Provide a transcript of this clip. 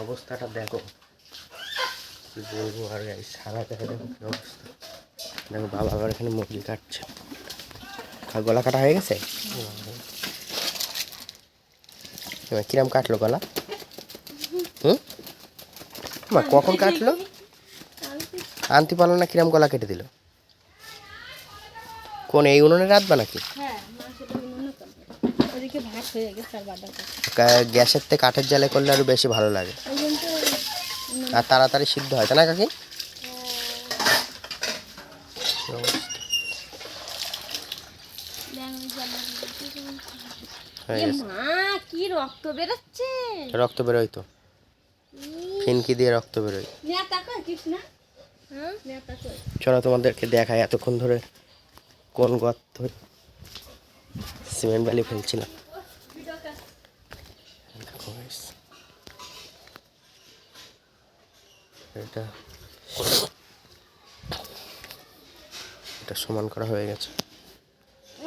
অবস্থাটা দেখো, কি বলবো আর গাইস, সারা দেখে দেখো কি অবস্থা। দেখো বাবা আবার এখানে মুরগি কাটছে। গলা কাটা হয়ে গেছে? কিরম কাটলো গলা? মা কখন কাটলো? আনতে পারলো না, কিরম গলা কেটে দিল? কোন এই উনুনে রাঁধবা নাকি? গ্যাসের থেকে কাঠের জালে করলে আরো বেশি ভালো লাগে আর তাড়াতাড়ি সিদ্ধ হয়, তাই না কাকি? কি রক্ত বেরোচ্ছে? রক্ত বেরোয় তো, ফিনকি দিয়ে রক্ত বেরোয়। চলো তোমাদেরকে দেখাই এতক্ষণ ধরে কোন গর্ত সিমেন্ট বালি ফেলছিলাম। এটা সমান করা হয়ে গেছে।